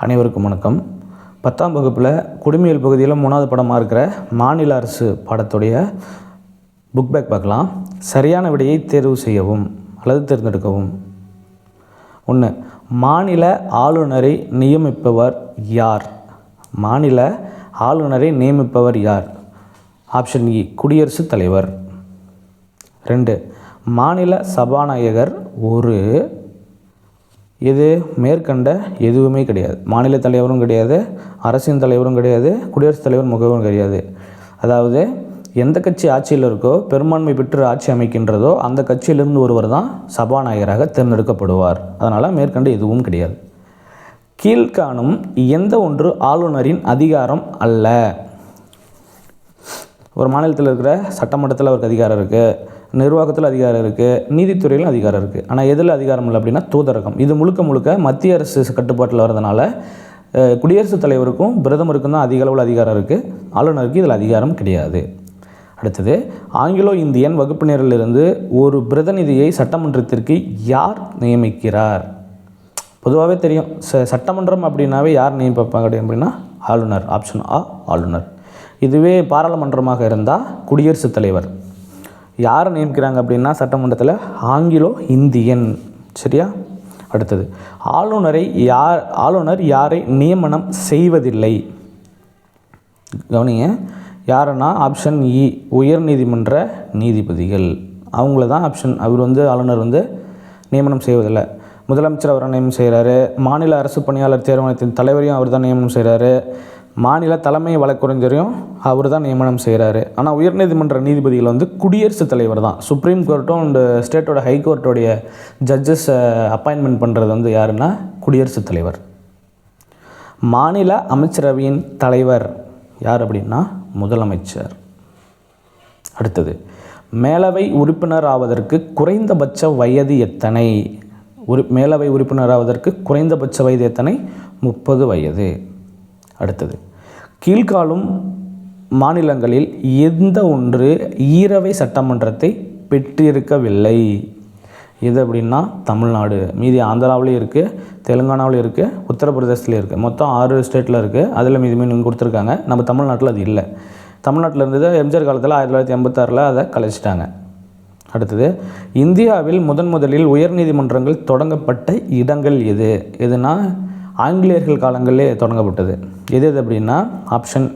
அனைவருக்கும் வணக்கம். 10ஆம் வகுப்பில் குடிமையியல் பகுதியில் 3வது படமாக இருக்கிற மாநில அரசு பாடத்துடைய புக் பேக் பார்க்கலாம். சரியான விடையை தேர்வு செய்யவும் அல்லது தேர்ந்தெடுக்கவும். 1. மாநில ஆளுநரை நியமிப்பவர் யார்? மாநில ஆளுநரை நியமிப்பவர் யார்? ஆப்ஷன் இ குடியரசுத் தலைவர். 2. மாநில சபாநாயகர் ஒரு இது மேற்கண்ட எதுவுமே கிடையாது. மாநில தலைவரும் கிடையாது, அரசின் தலைவரும் கிடையாது, குடியரசுத் தலைவர் முகவரும் கிடையாது. அதாவது எந்த கட்சி ஆட்சியில் இருக்கோ, பெரும்பான்மை பெற்று ஆட்சி அமைக்கின்றதோ அந்த கட்சியிலிருந்து ஒருவர் தான் சபாநாயகராக தேர்ந்தெடுக்கப்படுவார். அதனால் மேற்கண்ட எதுவும் கிடையாது. கீழ்காணும் எந்த ஒன்று ஆளுநரின் அதிகாரம் அல்ல? ஒரு மாநிலத்தில் இருக்கிற சட்டமன்றத்தில் அவருக்கு அதிகாரம் இருக்குது, நிர்வாகத்தில் அதிகாரம் இருக்குது, நீதித்துறையிலும் அதிகாரம் இருக்குது. ஆனால் எதில் அதிகாரம் இல்லை அப்படின்னா தூதரகம். இது முழுக்க முழுக்க மத்திய அரசு கட்டுப்பாட்டில் வரதுனால குடியரசுத் தலைவருக்கும் பிரதமருக்கும் தான் அதிக அளவில் அதிகாரம் இருக்குது. ஆளுநருக்கு இதில் அதிகாரம் கிடையாது. அடுத்தது, ஆங்கிலோ இந்தியன் வகுப்பினரிலிருந்து ஒரு பிரதிநிதியை சட்டமன்றத்திற்கு யார் நியமிக்கிறார்? பொதுவாகவே தெரியும், சட்டமன்றம் அப்படின்னாவே யார் நியமிப்பாங்க அப்படின்னா ஆளுநர். ஆப்ஷன் ஆ ஆளுநர். இதுவே பாராளுமன்றமாக இருந்தால் குடியரசுத் தலைவர். யாரை நியமிக்கிறாங்க அப்படின்னா சட்டமன்றத்தில் ஆங்கிலோ இந்தியன். சரியா? அடுத்தது, ஆளுநர் யாரை நியமனம் செய்வதில்லை? கவனிங்க, யாருன்னா ஆப்ஷன் இ உயர் நீதிமன்ற நீதிபதிகள். அவங்கள தான் அவர் ஆளுநர் நியமனம் செய்வதில்லை. முதலமைச்சர் அவரை நியமனம் செய்கிறாரு. மாநில அரசு பணியாளர் தேர்வாணையத்தின் தலைவரையும் அவர் தான் நியமனம் செய்கிறாரு. மாநில தலைமை வழக்கறிஞரையும் அவர் தான் நியமனம் செய்கிறாரு. ஆனால் உயர்நீதிமன்ற நீதிபதிகள் குடியரசுத் தலைவர் தான். சுப்ரீம் கோர்ட்டும் அண்ட் ஸ்டேட்டோட ஹைகோர்ட்டோடைய ஜட்ஜஸ் அப்பாயின்மெண்ட் பண்ணுறது யாருன்னா குடியரசுத் தலைவர். மாநில அமைச்சரவையின் தலைவர் யார் அப்படின்னா முதலமைச்சர். அடுத்தது, மேலவை உறுப்பினர் ஆவதற்கு குறைந்தபட்ச வயது எத்தனை? மேலவை உறுப்பினர் ஆவதற்கு குறைந்தபட்ச வயது எத்தனை? 30 வயது. அடுத்தது, கீழ்காணும் மாநிலங்களில் எந்த ஒன்று ஈரவை சட்டமன்றத்தை பெற்றிருக்கவில்லை? எது அப்படின்னா தமிழ்நாடு. மீதி ஆந்திராவிலையும் இருக்குது, தெலுங்கானாவிலையும் இருக்குது, உத்தரப்பிரதேசத்துலேயும் இருக்குது. மொத்தம் 6 ஸ்டேட்டில் இருக்குது. அதில் மீதி மீன் கொடுத்துருக்காங்க. நம்ம தமிழ்நாட்டில் அது இல்லை. தமிழ்நாட்டில் இருந்தது எம்ஜிஆர் காலத்தில் 1986 அதை கலைச்சிட்டாங்க. அடுத்தது, இந்தியாவில் முதலில் உயர்நீதிமன்றங்கள் தொடங்கப்பட்ட இடங்கள் எதுனா ஆங்கிலேயர்கள் காலங்களிலே தொடங்கப்பட்டது. எது அப்படின்னா ஆப்ஷன்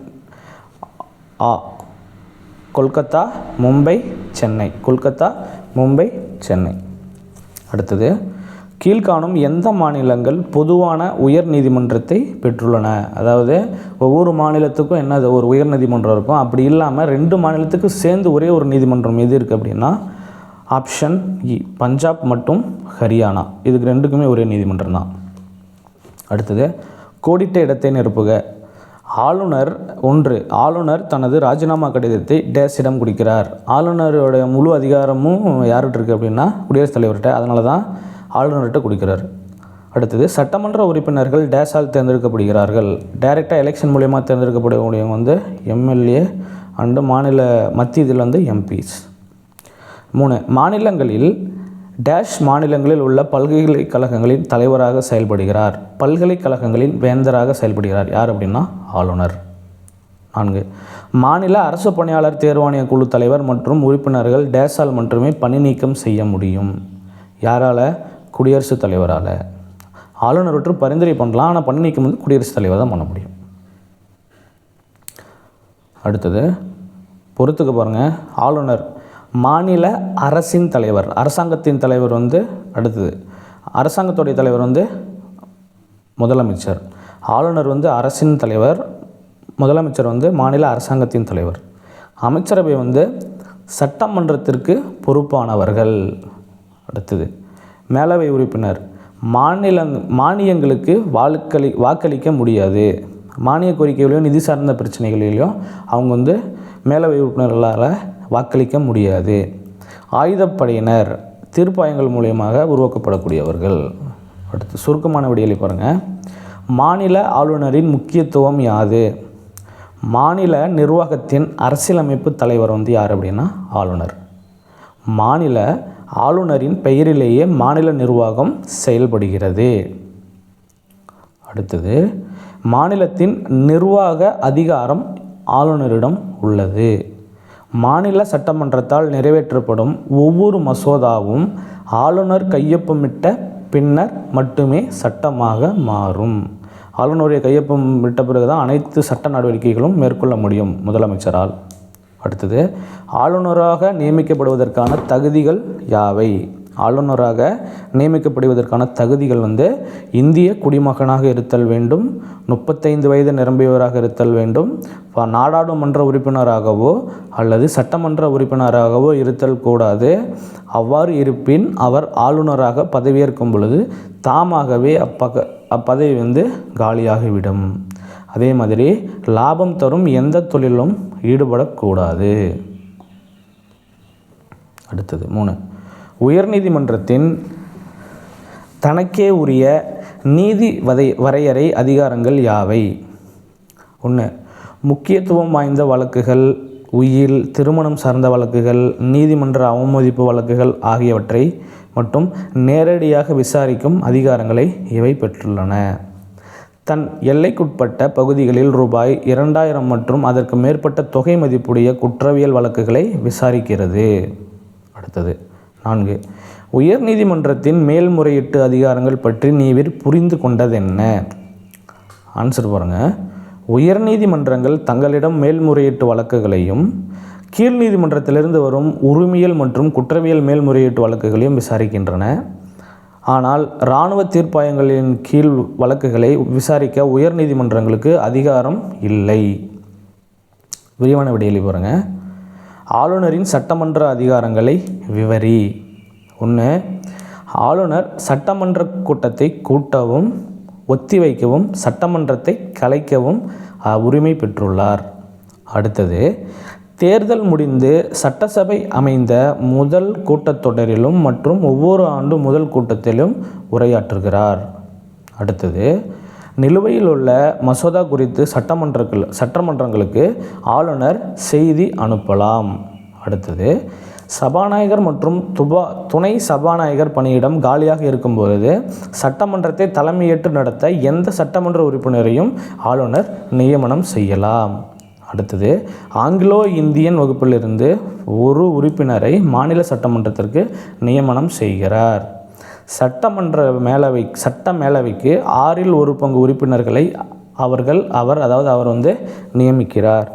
ஆ கொல்கத்தா, மும்பை, சென்னை. கொல்கத்தா, மும்பை, சென்னை. அடுத்தது, கீழ்காணும் எந்த மாநிலங்கள் பொதுவான உயர் நீதிமன்றத்தை பெற்றுள்ளன? அதாவது ஒவ்வொரு மாநிலத்துக்கும் ஒரு உயர் நீதிமன்றம் இருக்கும். அப்படி இல்லாமல் 2 மாநிலத்துக்கும் சேர்ந்து ஒரே ஒரு நீதிமன்றம் எது இருக்குது அப்படின்னா ஆப்ஷன் இ பஞ்சாப் மற்றும் ஹரியானா. இதுக்கு 2க்குமே ஒரே நீதிமன்றம் தான். அடுத்தது, கோடிட்ட இடத்தை நிரப்புக. ஆளுநர் தனது ராஜினாமா கடிதத்தை டேஸிடம் கொடுக்கிறார். ஆளுநருடைய முழு அதிகாரமும் யார்கிட்ட இருக்குது அப்படின்னா குடியரசுத் தலைவர்கிட்ட. அதனால தான் ஆளுநர்கிட்ட கொடுக்கிறார். அடுத்தது, சட்டமன்ற உறுப்பினர்கள் டேஸால் தேர்ந்தெடுக்கப்படுகிறார்கள். டைரெக்டாக எலெக்ஷன் மூலயமா தேர்ந்தெடுக்கக்கூடியவங்க எம்எல்ஏ அண்டு மத்திய இதில் எம்பிஸ். 3. மாநிலங்களில் டேஷ் மாநிலங்களில் உள்ள பல்கலைக்கழகங்களின் தலைவராக செயல்படுகிறார். பல்கலைக்கழகங்களின் வேந்தராக செயல்படுகிறார். யார் அப்படின்னா ஆளுநர். 4. மாநில அரசு பணியாளர் தேர்வாணைய குழு தலைவர் மற்றும் உறுப்பினர்கள் டேஸால் மட்டுமே பணி நீக்கம் செய்ய முடியும். யாரால்? குடியரசுத் தலைவரால். ஆளுநர் விட்டு பரிந்துரை பண்ணலாம், ஆனால் பணி நீக்கம் குடியரசுத் தலைவர் தான் பண்ண முடியும். அடுத்தது, பொறுத்துக்க பாருங்கள். ஆளுநர் மாநில அரசின் தலைவர், அரசாங்கத்தின் தலைவர் அடுத்தது அரசாங்கத்துடைய தலைவர் முதலமைச்சர். ஆளுநர் அரசின் தலைவர், முதலமைச்சர் மாநில அரசாங்கத்தின் தலைவர். அமைச்சரவை சட்டமன்றத்திற்கு பொறுப்பானவர்கள். அடுத்தது, மேலவை உறுப்பினர் மானியங்களுக்கு வாக்களிக்க முடியாது. மானிய கோரிக்கைகளையும் நிதி சார்ந்த பிரச்சனைகளிலையும் அவங்க மேலவை உறுப்பினர்களால் வாக்களிக்க முடியாது. ஆயுதப்படையினர் தீர்ப்பாயங்கள் மூலியமாக உருவாக்கப்படக்கூடியவர்கள். அடுத்து, சுருக்கமான விடைகளை பாருங்கள். மாநில ஆளுநரின் முக்கியத்துவம் யாது? மாநில நிர்வாகத்தின் அரசியலமைப்பு தலைவர் யார் அப்படின்னா ஆளுநர். மாநில ஆளுநரின் பெயரிலேயே மாநில நிர்வாகம் செயல்படுகிறது. அடுத்தது, மாநிலத்தின் நிர்வாக அதிகாரம் ஆளுநரிடம் உள்ளது. மாநில சட்டமன்றத்தால் நிறைவேற்றப்படும் ஒவ்வொரு மசோதாவும் ஆளுநர் கையொப்பமிட்ட பின்னர் மட்டுமே சட்டமாக மாறும். ஆளுநருடைய கையொப்பம் விட்ட பிறகு தான் அனைத்து சட்ட நடவடிக்கைகளும் மேற்கொள்ள முடியும் முதலமைச்சரால். அடுத்தது, ஆளுநராக நியமிக்கப்படுவதற்கான தகுதிகள் யாவை? ஆளுநராக நியமிக்கப்படுவதற்கான தகுதிகள் இந்திய குடிமகனாக இருத்தல் வேண்டும், 35 வயது நிரம்பியவராக இருத்தல் வேண்டும், நாடாளுமன்ற உறுப்பினராகவோ அல்லது சட்டமன்ற உறுப்பினராகவோ இருத்தல் கூடாது. அவ்வாறு இருப்பின் அவர் ஆளுநராக பதவியேற்கும் பொழுது தாமாகவே அப்பதவி காலியாகிவிடும். அதே மாதிரி லாபம் தரும் எந்த தொழிலும் ஈடுபடக்கூடாது. அடுத்தது 3, உயர்நீதிமன்றத்தின் தனக்கே உரிய நீதி வரையறை அதிகாரங்கள் யாவை? 1, முக்கியத்துவம் வாய்ந்த வழக்குகள், உயில், திருமணம் சார்ந்த வழக்குகள், நீதிமன்ற அவமதிப்பு வழக்குகள் ஆகியவற்றை மட்டும் நேரடியாக விசாரிக்கும் அதிகாரங்களை இவை பெற்றுள்ளன. தன் எல்லைக்குட்பட்ட பகுதிகளில் ரூபாய் 2000 மற்றும் அதற்கு மேற்பட்ட தொகை மதிப்புடைய குற்றவியல் வழக்குகளை விசாரிக்கிறது. அடுத்தது 4, உயர்நீதிமன்றத்தின் மேல்முறையீட்டு அதிகாரங்கள் பற்றி நீவிர் புரிந்து கொண்டதென்ன? ஆன்சர் பாருங்கள். உயர்நீதிமன்றங்கள் தங்களிடம் மேல்முறையீட்டு வழக்குகளையும் கீழ் நீதிமன்றத்திலிருந்து வரும் உரிமையல் மற்றும் குற்றவியல் மேல்முறையீட்டு வழக்குகளையும் விசாரிக்கின்றன. ஆனால் இராணுவ தீர்ப்பாயங்களின் கீழ் வழக்குகளை விசாரிக்க உயர்நீதிமன்றங்களுக்கு அதிகாரம் இல்லை. விரிவான விடையளி பாருங்கள். ஆளுநரின் சட்டமன்ற அதிகாரங்களை விவரி. 1, ஆளுநர் சட்டமன்ற கூட்டத்தை கூட்டவும் ஒத்திவைக்கவும் சட்டமன்றத்தை கலைக்கவும் உரிமை பெற்றுள்ளார். அடுத்தது, தேர்தல் முடிந்து சட்டசபை அமைந்த முதல் கூட்டத்தொடரிலும் மற்றும் ஒவ்வொரு ஆண்டு முதல் கூட்டத்திலும் உரையாற்றுகிறார். அடுத்தது, நிலுவையில் உள்ள மசோதா குறித்து சட்டமன்றங்களுக்கு ஆளுநர் செய்தி அனுப்பலாம். அடுத்தது, சபாநாயகர் மற்றும் துணை சபாநாயகர் பணியிடம் காலியாக இருக்கும்போது சட்டமன்றத்தை தலைமையேற்று நடத்த எந்த சட்டமன்ற உறுப்பினரையும் ஆளுநர் நியமனம் செய்யலாம். அடுத்தது, ஆங்கிலோ இந்தியன் வகுப்பிலிருந்து ஒரு உறுப்பினரை மாநில சட்டமன்றத்திற்கு நியமனம் செய்கிறார். சட்ட மேலவைக்கு 1/6 உறுப்பினர்களை அவர் நியமிக்கிறார்.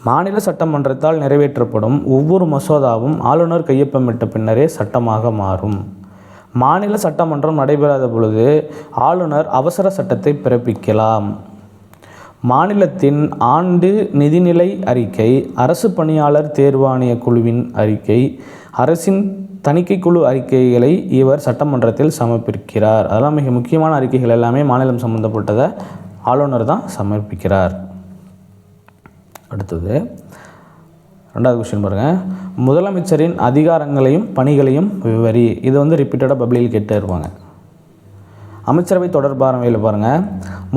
மாநில சட்டமன்றத்தால் நிறைவேற்றப்படும் ஒவ்வொரு மசோதாவும் ஆளுநர் கையொப்பமிட்ட பின்னரே சட்டமாக மாறும். மாநில சட்டமன்றம் நடைபெறாத பொழுது ஆளுநர் அவசர சட்டத்தை பிறப்பிக்கலாம். மாநிலத்தின் ஆண்டு நிதிநிலை அறிக்கை, அரசு பணியாளர் தேர்வாணைய குழுவின் அறிக்கை, அரசின் தணிக்கைக்குழு அறிக்கைகளை இவர் சட்டமன்றத்தில் சமர்ப்பிக்கிறார். அதெல்லாம் மிக முக்கியமான அறிக்கைகள் எல்லாமே மாநிலம் சம்பந்தப்பட்டதை ஆளுநர் தான் சமர்ப்பிக்கிறார். அடுத்தது 2வது கொஸ்டின் பாருங்கள். முதலமைச்சரின் அதிகாரங்களையும் பணிகளையும் விவரி. இது ரிப்பீட்டடாக பப்ளியில் கேட்டே இருப்பாங்க. அமைச்சரவை தொடர்பானவையில் பாருங்கள்.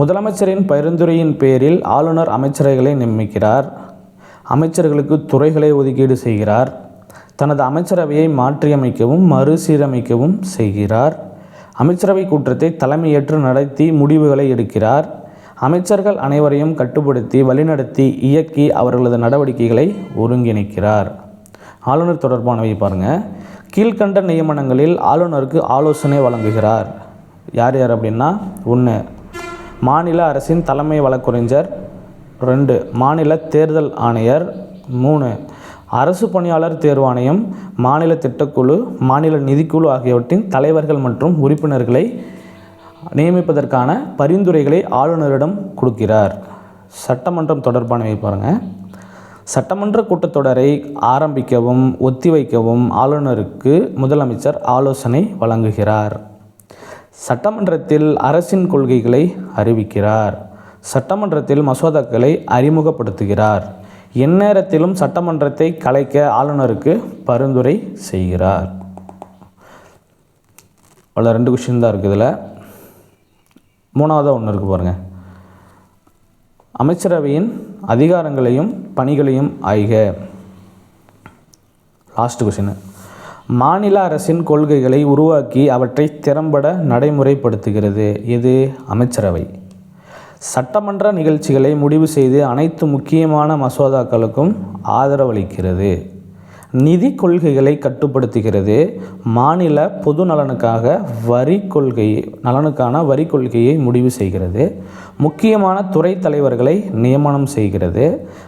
முதலமைச்சரின் பரிந்துரையின் பேரில் ஆளுநர் அமைச்சரவைகளை நியமிக்கிறார். அமைச்சர்களுக்கு துறைகளை ஒதுக்கீடு செய்கிறார். தனது அமைச்சரவையை மாற்றியமைக்கவும் மறுசீரமைக்கவும் செய்கிறார். அமைச்சரவை கூட்டத்தை தலைமையேற்று நடத்தி முடிவுகளை எடுக்கிறார். அமைச்சர்கள் அனைவரையும் கட்டுப்படுத்தி வழிநடத்தி இயக்கி அவர்களது நடவடிக்கைகளை ஒருங்கிணைக்கிறார். ஆளுநர் தொடர்பானவை பாருங்கள். கீழ்கண்ட நியமனங்களில் ஆளுநருக்கு ஆலோசனை வழங்குகிறார். யார் அப்படின்னா 1, மாநில அரசின் தலைமை வழக்கறிஞர். 2, மாநில தேர்தல் ஆணையர். 3, அரசு பணியாளர் தேர்வாணையம், மாநில திட்டக்குழு, மாநில நிதிக்குழு ஆகியவற்றின் தலைவர்கள் மற்றும் உறுப்பினர்களை நியமிப்பதற்கான பரிந்துரைகளை ஆளுநரிடம் கொடுக்கிறார். சட்டமன்றம் தொடர்பானவை பாருங்கள். சட்டமன்ற கூட்டத்தொடரை ஆரம்பிக்கவும் ஒத்திவைக்கவும் ஆளுநருக்கு முதலமைச்சர் ஆலோசனை வழங்குகிறார். சட்டமன்றத்தில் அரசின் கொள்கைகளை அறிவிக்கிறார். சட்டமன்றத்தில் மசோதாக்களை அறிமுகப்படுத்துகிறார். எந்நேரத்திலும் சட்டமன்றத்தை கலைக்க ஆளுநருக்கு பரிந்துரை செய்கிறார். அவ்வளோ 2 கொஸ்டின் தான் இருக்குது. இதில் 3வது ஒன்று இருக்குது பாருங்கள். அமைச்சரவையின் அதிகாரங்களையும் பணிகளையும் ஆய்க. Last question. மாநில அரசின் கொள்கைகளை உருவாக்கி அவற்றை திறம்பட நடைமுறைப்படுத்துகிறது. இது அமைச்சரவை. சட்டமன்ற நிகழ்ச்சிகளை முடிவு செய்து அனைத்து முக்கியமான மசோதாக்களுக்கும் ஆதரவளிக்கிறது. நிதி கொள்கைகளை கட்டுப்படுத்துகிறது. மாநில பொது நலனுக்கான வரி கொள்கையை முடிவு செய்கிறது. முக்கியமான துறை தலைவர்களை நியமனம் செய்கிறது.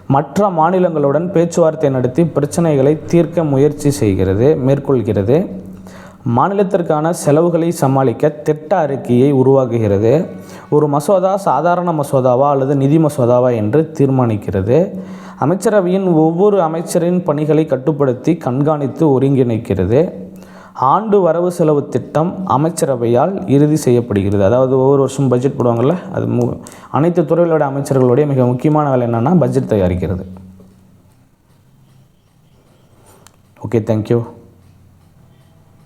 மற்ற மாநிலங்களுடன் பேச்சுவார்த்தை நடத்தி பிரச்சனைகளை தீர்க்க மேற்கொள்கிறது. மாநிலத்திற்கான செலவுகளை சமாளிக்க திட்ட அறிக்கையை உருவாக்குகிறது. ஒரு மசோதா சாதாரண மசோதாவா அல்லது நிதி மசோதாவா என்று தீர்மானிக்கிறது. அமைச்சரவையின் ஒவ்வொரு அமைச்சரின் பணிகளை கட்டுப்படுத்தி கண்காணித்து ஒருங்கிணைக்கிறது. ஆண்டு வரவு செலவு திட்டம் அமைச்சரவையால் இறுதி செய்யப்படுகிறது. அதாவது ஒவ்வொரு வருஷம் பட்ஜெட் போடுவாங்கள்ல, அது அனைத்து துறைகளோட அமைச்சர்களுடைய மிக முக்கியமான வேலை என்னென்னா பட்ஜெட் தயாரிக்கிறது. Okay, thank you.